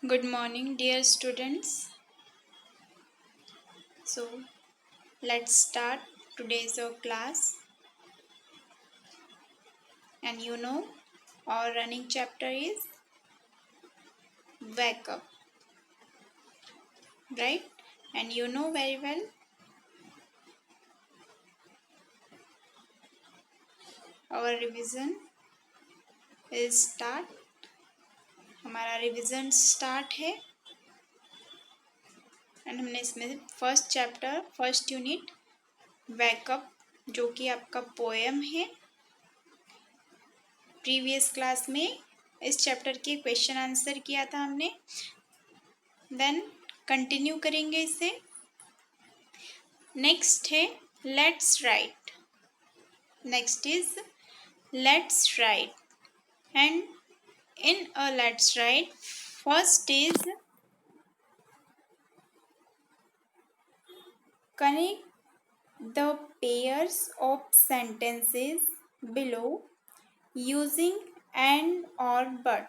Good morning, dear students. So, let's start today's class. And our running chapter is Wake Up, right? And you know very well, our revision is start. हमारा revision start है and हमने इसमें first chapter first unit wake up जो कि आपका poem है। Previous class में इस चैप्टर के क्वेश्चन आंसर किया था हमने। देन कंटिन्यू करेंगे इसे। नेक्स्ट है let's write. Next is let's write and in a let's write first is connect the pairs of sentences below using and or but.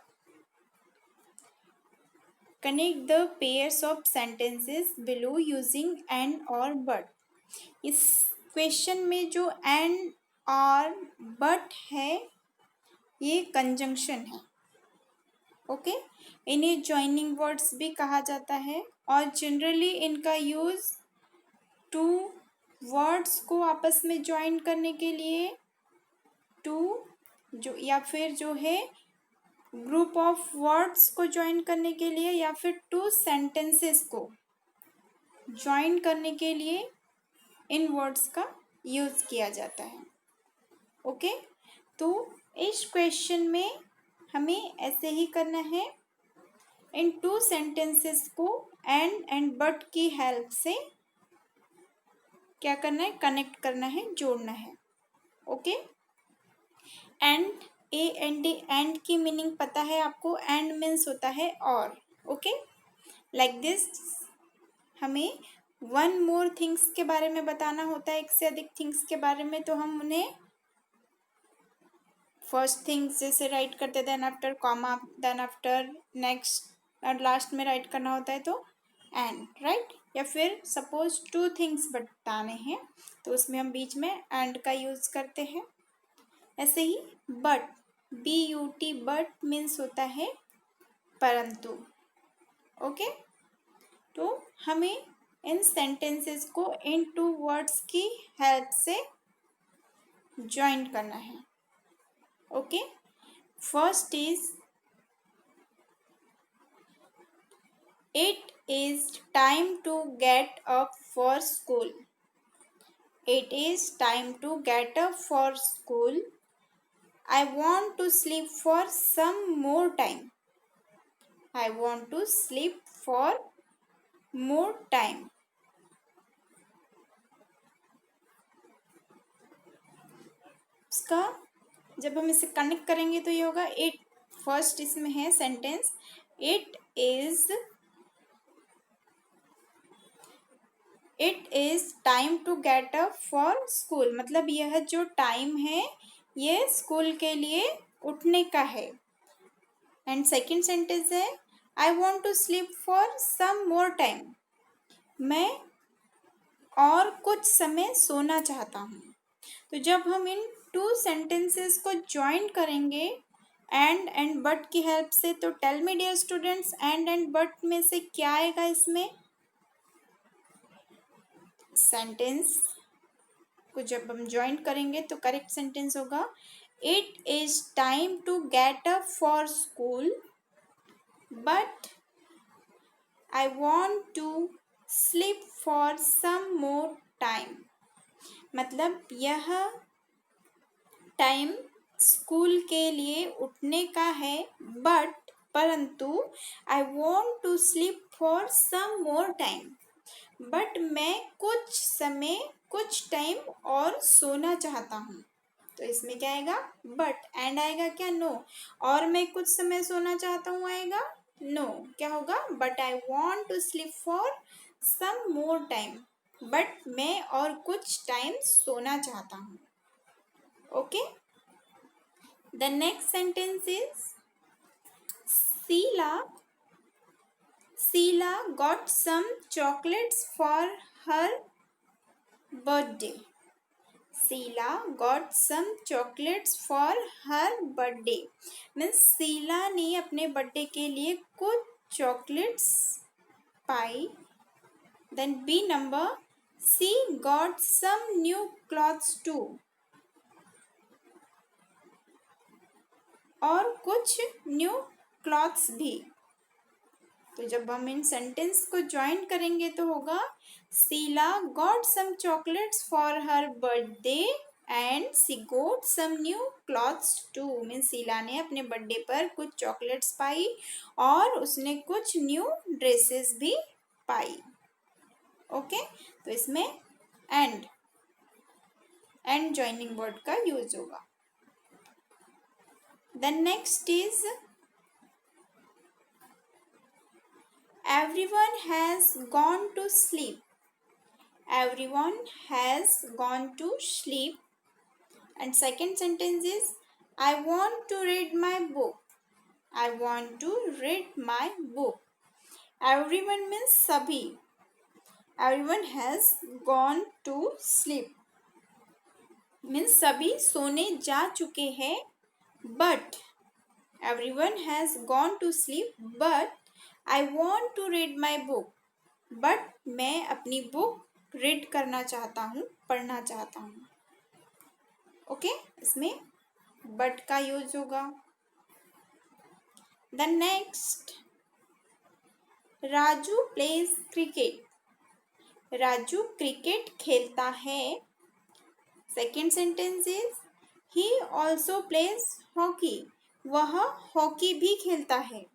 Connect the pairs of sentences below using and or but. इस question में जो and और but है ये conjunction है। Okay इन्हें joining words भी कहा जाता है और जनरली इनका यूज टू वर्ड्स को आपस में ज्वाइन करने के लिए टू जो या फिर जो है ग्रुप ऑफ वर्ड्स को ज्वाइन करने के लिए या फिर टू सेंटेंसेस को ज्वाइन करने के लिए इन वर्ड्स का यूज किया जाता है। ओके तो इस क्वेश्चन में हमें ऐसे ही करना है। इन टू सेंटेंसेस को एंड बट की हेल्प से क्या करना है, कनेक्ट करना है, जोड़ना है। ओके एंड एंड एंड की मीनिंग पता है आपको। एंड मीन्स होता है और। ओके लाइक दिस हमें वन मोर थिंग्स के बारे में बताना होता है, एक से अधिक थिंग्स के बारे में, तो हम उन्हें फर्स्ट थिंग्स जैसे राइट करते then after comma then after next और लास्ट में राइट करना होता है तो एंड राइट। या फिर सपोज टू थिंग्स बताने हैं तो उसमें हम बीच में एंड का यूज करते हैं। ऐसे ही बट BUT बट मीन्स होता है परंतु। ओके तो हमें इन सेंटेंसेस को इन टू वर्ड्स की हेल्प से ज्वाइन करना है। Okay first is it is time to get up for school. It is time to get up for school. I want to sleep for some more time. I want to sleep for more time. इसका जब हम इसे connect करेंगे तो ये होगा it. First इसमें है sentence it is time to get up for school, मतलब यह जो टाइम है ये स्कूल के लिए उठने का है। एंड सेकेंड सेंटेंस है I want to sleep for some more time, मैं और कुछ समय सोना चाहता हूँ। तो जब हम इन टू सेंटेंसेस को ज्वाइन करेंगे एंड बट की हेल्प से, तो tell me dear students and but में से क्या आएगा इसमें? सेंटेंस को जब हम ज्वाइन करेंगे तो करेक्ट सेंटेंस होगा it is time to get up for school but I want to sleep for some more time. मतलब यह टाइम स्कूल के लिए उठने का है बट परंतु I want to sleep for some more time, but मैं कुछ समय कुछ टाइम और सोना चाहता हूँ। तो इसमें क्या आएगा? बट। एंड आएगा क्या? नो। और मैं कुछ समय सोना चाहता हूँ आएगा? नो। क्या होगा? But I want to sleep for some more time, but मैं और कुछ टाइम सोना चाहता हूँ। Okay the next sentence is Sheila Sheila got some chocolates for her birthday. Sheila got some chocolates for her birthday. Means Sheila ने अपने birthday के लिए कुछ चॉकलेट्स पाई. Then B number, she got some new clothes too. और कुछ new clothes भी. तो जब हम इन सेंटेंस को ज्वाइन करेंगे तो होगा Sheila got some chocolates for her birthday and she got some new clothes too. Means Sheila ने अपने बर्थडे पर कुछ चॉकलेट्स पाई और उसने कुछ न्यू ड्रेसेस भी पाई. ओके तो इसमें एंड ज्वाइनिंग वर्ड का यूज होगा. Then next is everyone has gone to sleep. Everyone has gone to sleep. And second sentence is I want to read my book. I want to read my book. Everyone means sabhi. Everyone has gone to sleep. Means sabhi सोने जा चुके हैं. But everyone has gone to sleep. But I want to read my book. But मैं अपनी book read करना चाहता हूँ, पढ़ना चाहता हूँ. ओके इसमें but का यूज होगा. The next, Raju plays cricket. Raju cricket खेलता है. Second sentence is he also plays hockey. वह हॉकी भी खेलता है.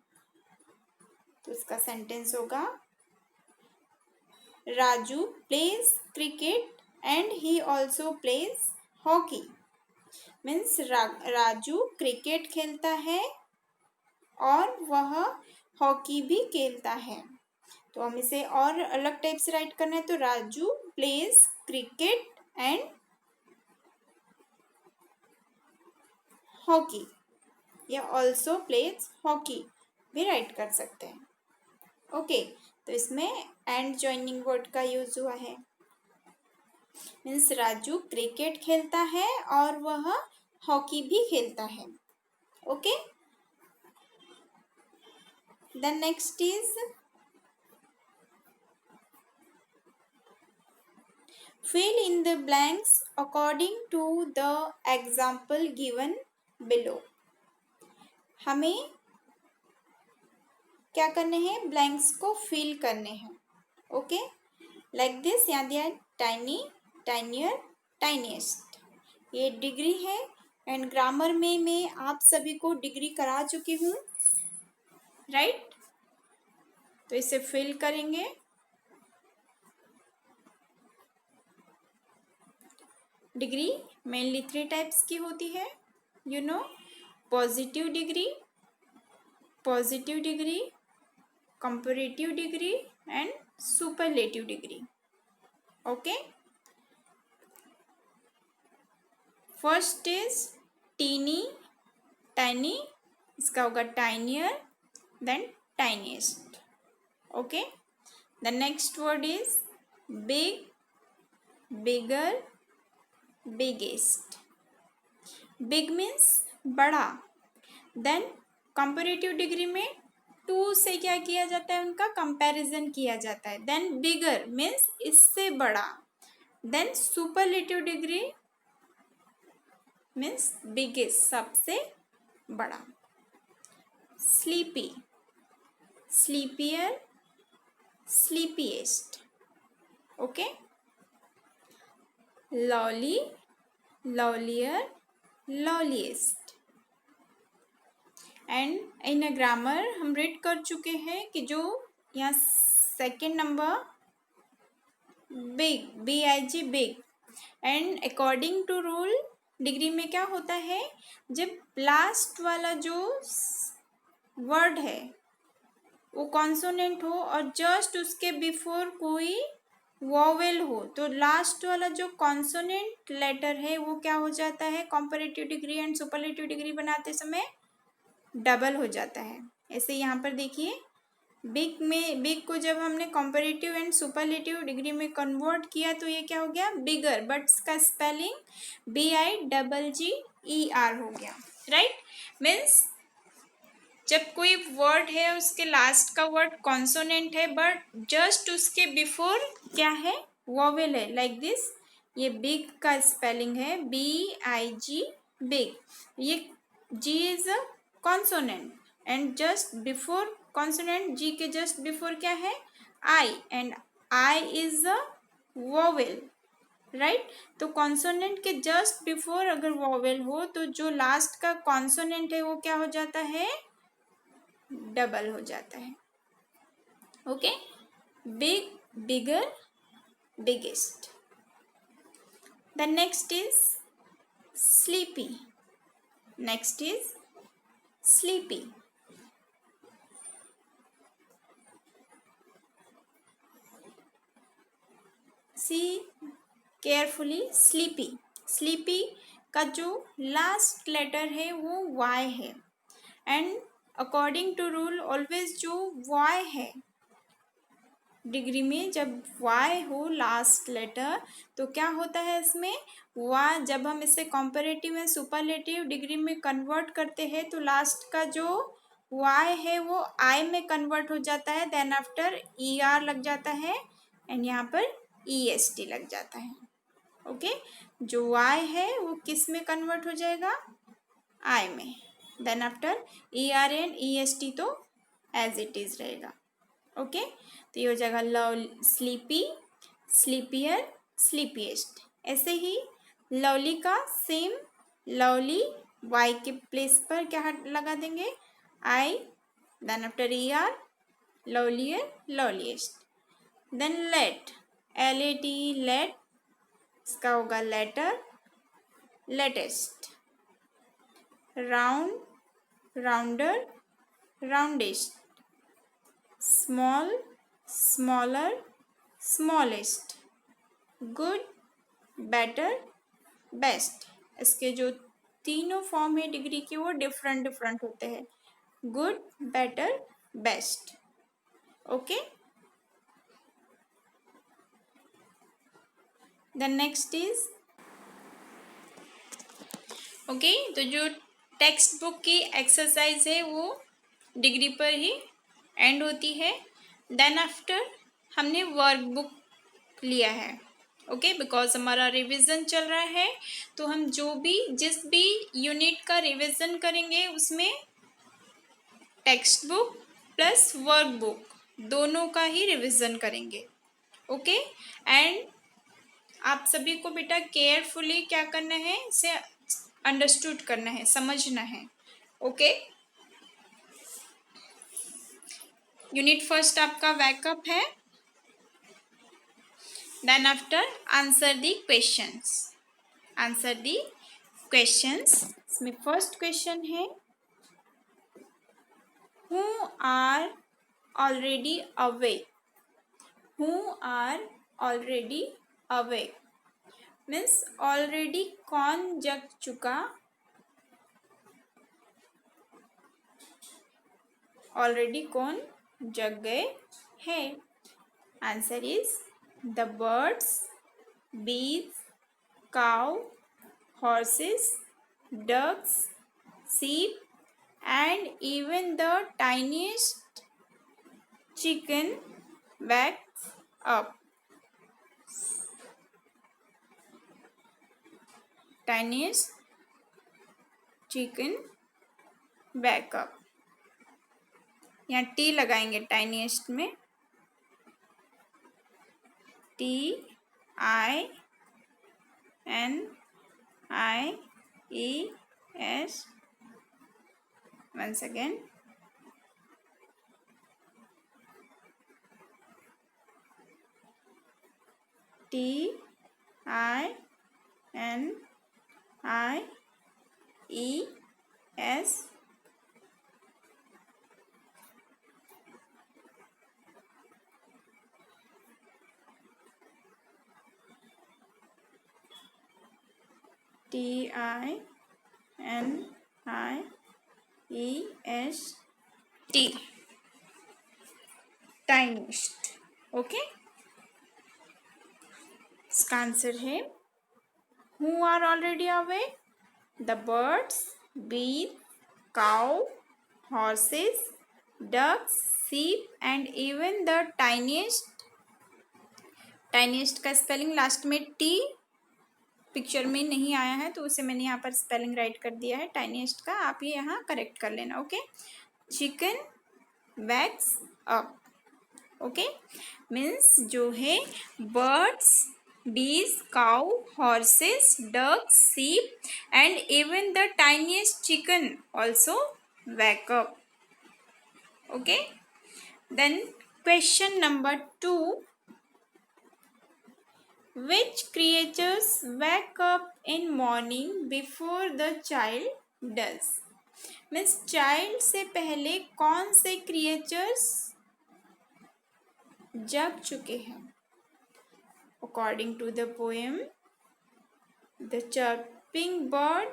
तो इसका सेंटेंस होगा Raju pledge cricket and he also plays hockey. Means Raju cricket खेलता है और वह हॉकी भी खेलता है. तो हम इसे और अलग टाइप से राइट करना है. तो Raju pledge cricket and hockey या ऑल्सो प्लेज हॉकी भी राइट कर सकते हैं. ओके तो इसमें एंड ज्वाइनिंग वर्ड का यूज हुआ है. मीन्स राजू क्रिकेट खेलता है और वह हॉकी भी खेलता है. Okay the next is fill in the blanks according to the example given below. हमें क्या करने हैं? ब्लैंक्स को फिल करने हैं. Okay like this. यहाँ दिया टाइनी, टाइनियर, टाइनिएस्ट. ये डिग्री है एंड ग्रामर में मैं आप सभी को डिग्री करा चुकी हूँ. राइट तो इसे फिल करेंगे. डिग्री मेनली 3 टाइप्स की होती है. You know positive degree, comparative degree and superlative degree. Okay first is teeny, tiny. इसका होगा tinier then tiniest. Okay the next word is big, bigger, biggest. Big means बड़ा. Then comparative degree में 2 से क्या किया जाता है? उनका कंपैरिजन किया जाता है. देन बिगर मीन्स इससे बड़ा. Then superlative degree means biggest, सबसे बड़ा. Sleepy, sleepier, sleepiest. Okay lovely, lovelier, loveliest. And in a grammar हम रीड कर चुके हैं कि जो यहाँ second number big, BIG big. And according to rule degree में क्या होता है? जब लास्ट वाला जो वर्ड है वो कॉन्सोनेंट हो और जस्ट उसके बिफोर कोई वोवेल हो तो लास्ट वाला जो कॉन्सोनेंट लेटर है वो क्या हो जाता है? Comparative degree and superlative degree बनाते समय डबल हो जाता है. ऐसे यहाँ पर देखिए बिग को जब हमने कंपैरेटिव एंड सुपरलेटिव डिग्री में कन्वर्ट किया तो ये क्या हो गया, बिगर, बट इसका स्पेलिंग BIGGER हो गया, राइट। मीन्स जब कोई वर्ड है उसके लास्ट का वर्ड कॉन्सोनेंट है बट जस्ट उसके बिफोर क्या है, वोवेल है, लाइक दिस। ये बिग का स्पेलिंग है BIG, बिग। ये G is a consonant and just before consonant G के जस्ट बिफोर क्या है, I, and I is a vowel, right. तो कॉन्सोनेंट के जस्ट बिफोर अगर वोवेल हो तो जो लास्ट का कॉन्सोनेंट है वो क्या हो जाता है, डबल हो जाता है। Okay, big, bigger, biggest. The next is sleepy. Next is sleepy. See carefully, sleepy. Sleepy का जो लास्ट लेटर है वो Y है and according to rule always जो Y है डिग्री में, जब Y हो लास्ट लेटर तो क्या होता है इसमें, Y जब हम इसे कॉम्परेटिव एंड सुपरलेटिव डिग्री में कन्वर्ट करते हैं तो लास्ट का जो Y है वो I में कन्वर्ट हो जाता है, देन आफ्टर ER लग जाता है एंड यहाँ पर EST लग जाता है। ओके, जो Y है वो किस में कन्वर्ट हो जाएगा, I में, then after ER and EST तो एज इट इज रहेगा। ओके, तो ये हो जाएगा लव, स्लीपी, स्लीपियर, स्लीपीएस्ट। ऐसे ही लवली का सेम, लवली Y के प्लेस पर क्या लगा देंगे, I, then after ER, lovelier, loveliest. Then late, LAT, late, इसका होगा later, latest. Round, rounder, roundest. Small, smaller, smallest. Good, better, best. इसके जो तीनों फॉर्म है डिग्री के वो डिफरेंट डिफरेंट होते हैं, good, better, best. Okay, the next is okay, तो जो टेक्स्ट बुक की एक्सरसाइज है वो डिग्री पर ही एंड होती है। देन आफ्टर हमने वर्कबुक लिया है, ओके, बिकॉज हमारा रिवीजन चल रहा है तो हम जो भी जिस भी यूनिट का रिवीजन करेंगे उसमें टेक्स्ट बुक प्लस वर्कबुक दोनों का ही रिवीजन करेंगे। ओके, एंड आप सभी को बेटा केयरफुली क्या करना है, इसे अंडरस्टूड करना है, समझना है। ओके, यूनिट फर्स्ट आपका वैकअप है, then after answer the questions. Answer the questions. इसमें फर्स्ट क्वेश्चन है, who are already awake. Who are already awake means already कौन जग चुका, ऑलरेडी कौन जग गए हैं। Answer is the birds, bees, cow, horses, ducks, sheep, and even the tiniest chicken wakes up. Tiniest chicken wake up. यहाँ T लगाएंगे tiniest में, TINIES, once again, TINIES, TINIEST। tiniest. Okay, इसका आंसर है who are already awake? The birds, bees, cow, horses, ducks, sheep and even the tiniest. का spelling last में T picture में नहीं आया है तो उसे मैंने यहाँ पर स्पेलिंग राइट कर दिया है टाइनीस्ट का, आप ये यहाँ करेक्ट कर लेना. Okay, chicken wax up. Okay, means जो है birds, bees, cow, horses, ducks, sheep and even the tiniest chicken also wake up. Okay, then question number 2, which creatures wake up in morning before the child does? Means child से पहले कौन से creatures जग चुके हैं? According to the poem, the chirping bird,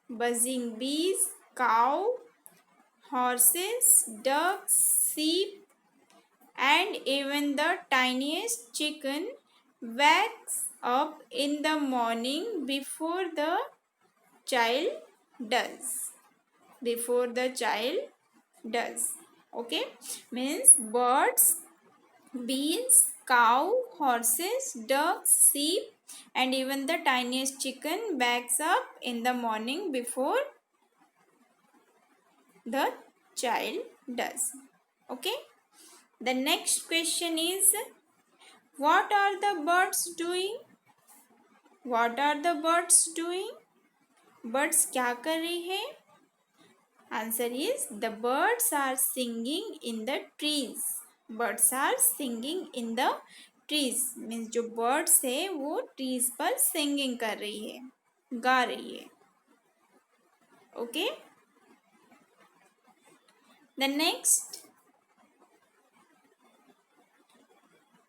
buzzing bees, cow, horses, ducks, sheep, and even the tiniest chicken wakes up in the morning before the child does. Before the child does. Okay, means birds, bees, cow, horses, ducks, sheep and even the tiniest chicken wakes up in the morning before the child does. Okay, the next question is, what are the birds doing? What are the birds doing? Birds क्या कर रही है? Answer is, the birds are singing in the trees. Birds are singing in the trees. Means जो birds है वो trees पर singing कर रही है, गा रही है. Okay. The next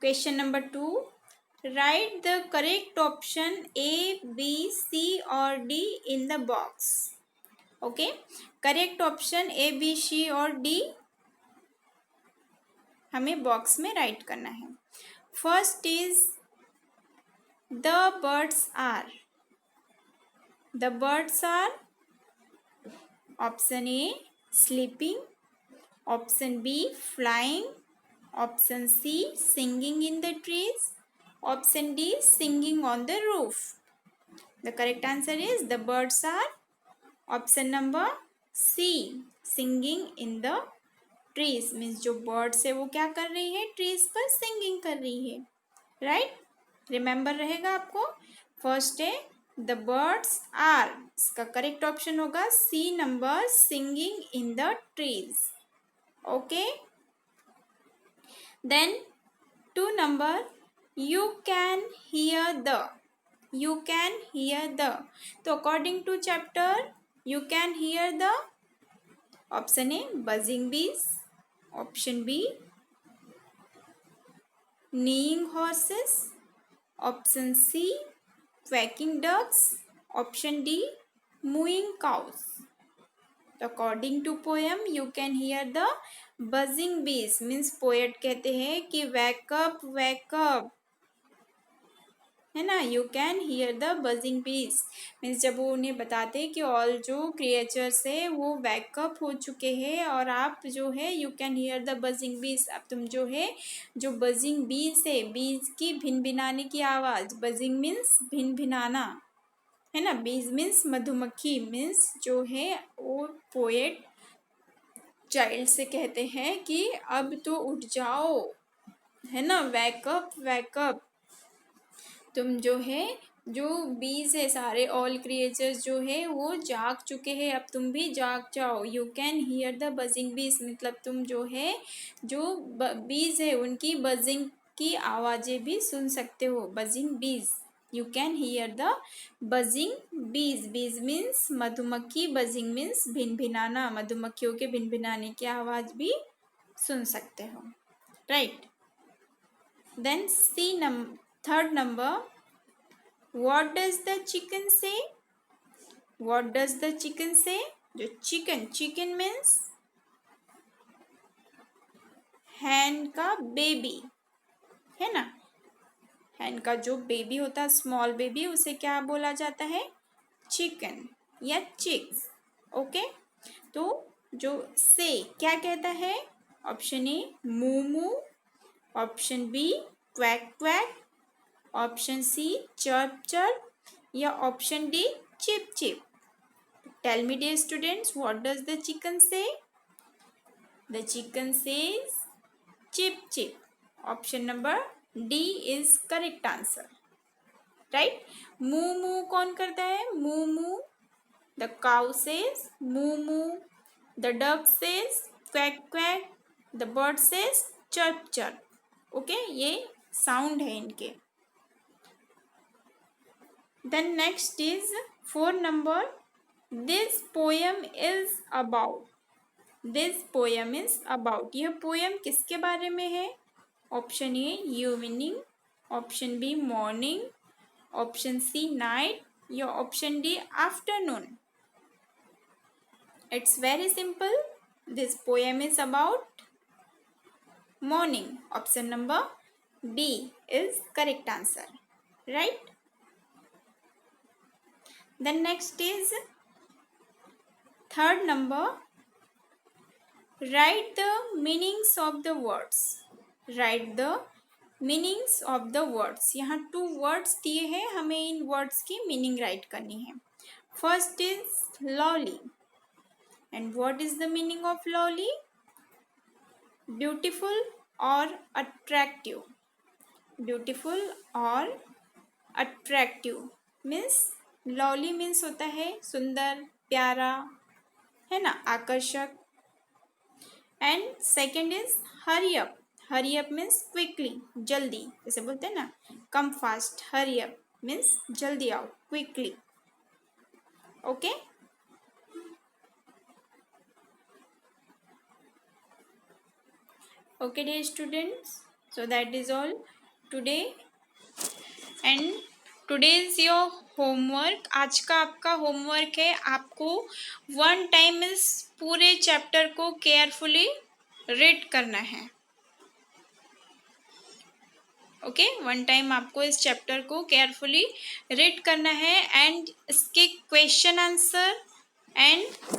question number 2. Write the correct option A, B, C or D in the box. Okay. Correct option A, B, C और D हमें बॉक्स में राइट करना है. First is the birds are. The birds are option A sleeping, option B flying, option C singing in the trees, option D singing on the roof. The correct answer is the birds are option number C, singing in the trees. Means जो birds है वो क्या कर रही है? Trees पर singing कर रही है. राइट, रिमेंबर रहेगा आपको. फर्स्ट है द बर्ड्स आर, इसका करेक्ट ऑप्शन होगा C number, singing in the trees. Okay, then 2 number, you can hear the. You can hear the, तो according to chapter you can hear the option A buzzing bees, option B neighing horses, option C quacking ducks, option D mooing cows. According to poem you can hear the buzzing bees. Means poet कहते हैं कि wake up है ना, you can hear the buzzing बीज. Means जब वो उन्हें बताते हैं कि ऑल जो क्रिएचर्स है वो वैकअप हो चुके हैं और आप जो है you can hear the buzzing बीज. अब तुम जो है जो बजिंग बीज है, बीज की भिनभिनाने की आवाज़. बजिंग मीन्स भिनभिनाना है ना, बीज मीन्स मधुमक्खी. मीन्स जो है वो पोएट चाइल्ड से कहते हैं कि अब तो उठ जाओ, है ना, वैकअप. तुम जो है जो बीज है सारे ऑल क्रिएचर्स जो है वो जाग चुके हैं, अब तुम भी जाग जाओ. You can hear the buzzing बीज, मतलब तुम जो है जो बीज है उनकी बजिंग की आवाज़ें भी सुन सकते हो. बजिंग बीज, you can hear the buzzing बीज. बीज मीन्स मधुमक्खी, बजिंग मीन्स भिनभिनाना, मधुमक्खियों के भिनभिनाने की आवाज़ भी सुन सकते हो. Right, then C third number, what does the chicken say? What does the chicken say? जो चिकन मीन्स हैन का बेबी, है ना। हैन का जो बेबी होता है, स्मॉल बेबी, उसे क्या बोला जाता है? चिकन या चिक्स। ओके, तो जो से क्या कहता है? Option A moo moo, option B quack quack, option C chirp chirp, या option D chip chip. Tell me dear students, what does the chicken say? The chicken says chip chip. Option number D is correct answer. Right? moo moo कौन करता है? moo moo. The cow says moo moo. The duck says quack quack. The bird says chirp chirp. Okay, ये sound है इनके. Then next is 4 number. This poem is about. This poem is about, यह poem किसके बारे में है? Option A evening, option B morning, option C night, या option D afternoon. It's very simple, this poem is about morning. Option number B is correct answer, right. Then next is 3rd number. Write the meanings of the words. Write the meanings of the words. यहाँ 2 words दिए हैं, हमें इन words की meaning write करनी है. First is lovely. And what is the meaning of lovely? Beautiful or attractive. Beautiful or attractive means lovely means होता है सुंदर, प्यारा, है ना, आकर्षक. And second is hurry up. Hurry up means quickly, जल्दी, जैसे बोलते हैं ना, come fast. Hurry up means जल्दी आओ, quickly. Okay, okay dear students, so that is all today. And today is your homework. आज का आपका होमवर्क है, आपको 1 टाइम इस पूरे चैप्टर को केयरफुली रीड करना है. ओके, 1 टाइम आपको इस चैप्टर को केयरफुली रीड करना है. एंड इसके क्वेश्चन आंसर एंड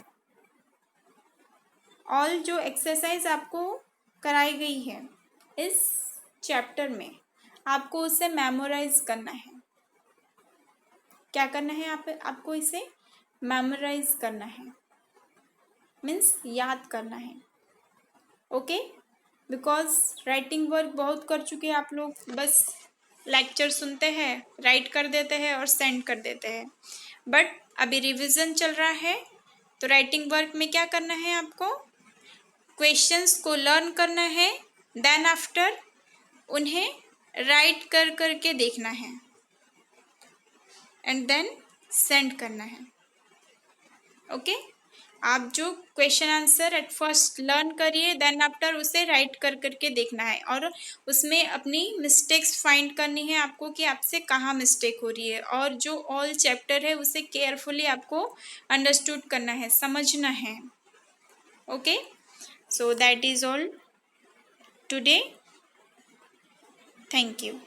ऑल जो एक्सरसाइज आपको कराई गई है इस चैप्टर में, आपको उसे मेमोराइज करना है. क्या करना है? आपको इसे मेमोराइज करना है, मीन्स याद करना है. ओके, बिकॉज राइटिंग वर्क बहुत कर चुके हैं आप लोग, बस लेक्चर सुनते हैं, राइट कर देते हैं और सेंड कर देते हैं. बट अभी रिवीजन चल रहा है, तो राइटिंग वर्क में क्या करना है? आपको क्वेश्चंस को लर्न करना है, देन आफ्टर उन्हें राइट कर करके देखना है एंड देन सेंड करना है. ओके, आप जो question answer at first learn करिए, देन आफ्टर उसे राइट कर करके देखना है और उसमें अपनी मिस्टेक्स फाइंड करनी है आपको कि आपसे कहाँ मिस्टेक हो रही है. और जो ऑल चैप्टर है उसे केयरफुली आपको अंडरस्टूड करना है, समझना है. Okay, so that is all today. Thank you.